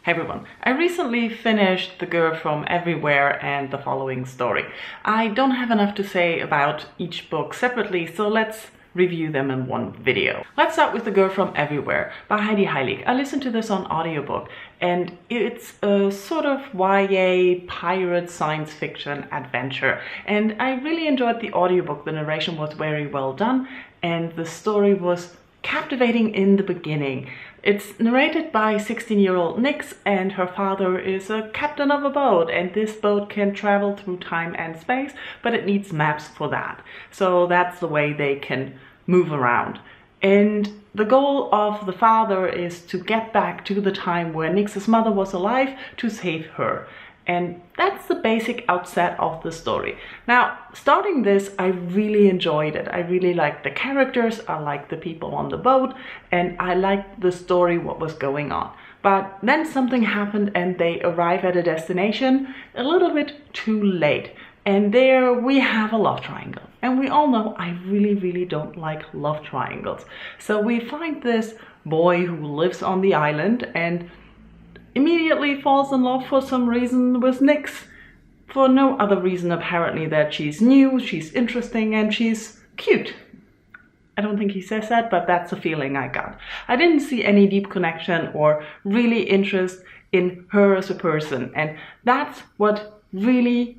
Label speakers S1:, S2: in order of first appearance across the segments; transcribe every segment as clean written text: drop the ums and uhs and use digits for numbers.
S1: Hey everyone, I recently finished The Girl from Everywhere and the following story. I don't have enough to say about each book separately, so let's review them in one video. Let's start with The Girl from Everywhere by Heidi Heilig. I listened to this on audiobook and it's a sort of YA pirate science fiction adventure, and I really enjoyed the audiobook. The narration was very well done and the story was captivating in the beginning. It's narrated by 16-year-old Nix, and her father is a captain of a boat, and this boat can travel through time and space, but it needs maps for that. So that's the way they can move around. And the goal of the father is to get back to the time where Nix's mother was alive to save her. And that's the basic outset of the story. Now, starting this, I really enjoyed it. I really liked the characters, I liked the people on the boat, and I liked the story, what was going on. But then something happened and they arrive at a destination a little bit too late. And there we have a love triangle. And we all know I really don't like love triangles. So we find this boy who lives on the island and immediately falls in love for some reason with Nix. For no other reason apparently that she's new, she's interesting, and she's cute. I don't think he says that, but that's the feeling I got. I didn't see any deep connection or really interest in her as a person, and that's what really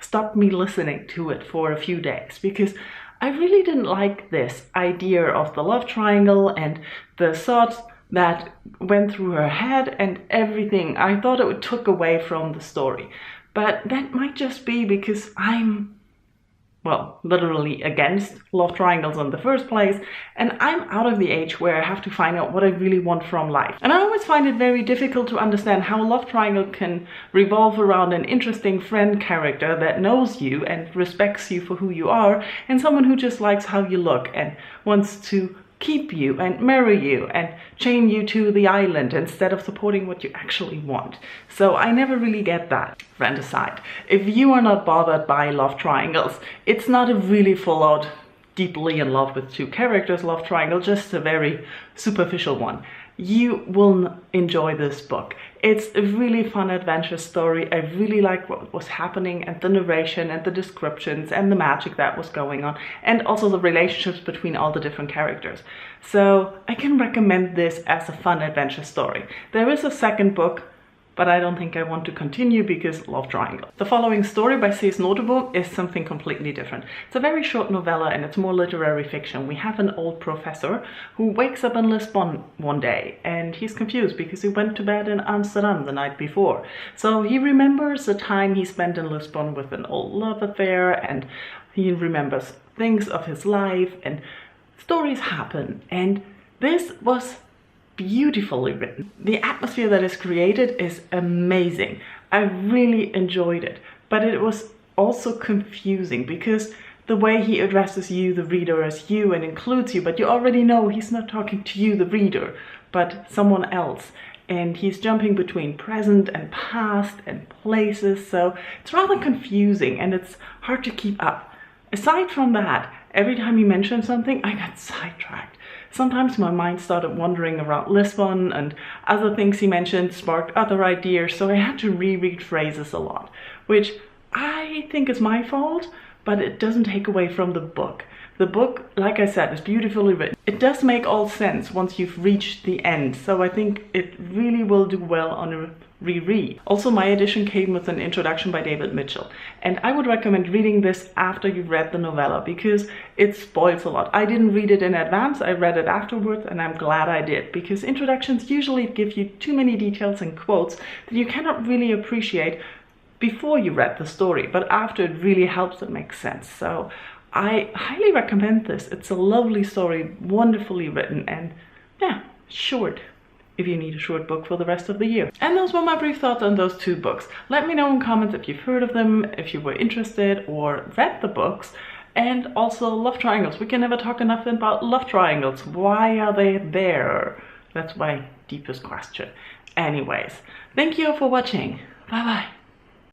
S1: stopped me listening to it for a few days, because I really didn't like this idea of the love triangle and the thoughts that went through her head and everything. I thought it took away from the story. But that might just be because I'm, well, literally against love triangles in the first place, and I'm out of the age where I have to find out what I really want from life. And I always find it very difficult to understand how a love triangle can revolve around an interesting friend character that knows you and respects you for who you are, and someone who just likes how you look and wants to keep you and marry you and chain you to the island instead of supporting what you actually want. So I never really get that. Friend aside, if you are not bothered by love triangles, it's not a really full-out deeply in love with two characters love triangle, just a very superficial one. You will enjoy this book. It's a really fun adventure story. I really like what was happening and the narration and the descriptions and the magic that was going on, and also the relationships between all the different characters. So I can recommend this as a fun adventure story. There is a second book, but I don't think I want to continue because love triangle. The following story by Cees Nooteboom is something completely different. It's a very short novella and it's more literary fiction. We have an old professor who wakes up in Lisbon one day and he's confused because he went to bed in Amsterdam the night before. So he remembers the time he spent in Lisbon with an old love affair, and he remembers things of his life and stories happen. And this was beautifully written. The atmosphere that is created is amazing. I really enjoyed it, but it was also confusing because the way he addresses you, the reader, as you and includes you, but you already know he's not talking to you, the reader, but someone else. And he's jumping between present and past and places, so it's rather confusing and it's hard to keep up. Aside from that, every time he mentioned something, I got sidetracked. Sometimes my mind started wandering around Lisbon, and other things he mentioned sparked other ideas, so I had to reread phrases a lot, which I think is my fault, but it doesn't take away from the book. The book, like I said, is beautifully written. It does make all sense once you've reached the end, so I think it really will do well on a reread. Also, my edition came with an introduction by David Mitchell, and I would recommend reading this after you've read the novella because it spoils a lot. I didn't read it in advance, I read it afterwards, and I'm glad I did, because introductions usually give you too many details and quotes that you cannot really appreciate before you read the story, but after it really helps it make sense. So I highly recommend this. It's a lovely story, wonderfully written, and yeah, short if you need a short book for the rest of the year. And those were my brief thoughts on those two books. Let me know in comments if you've heard of them, if you were interested or read the books, and also love triangles. We can never talk enough about love triangles. Why are they there? That's my deepest question. Anyways, thank you for watching. Bye bye.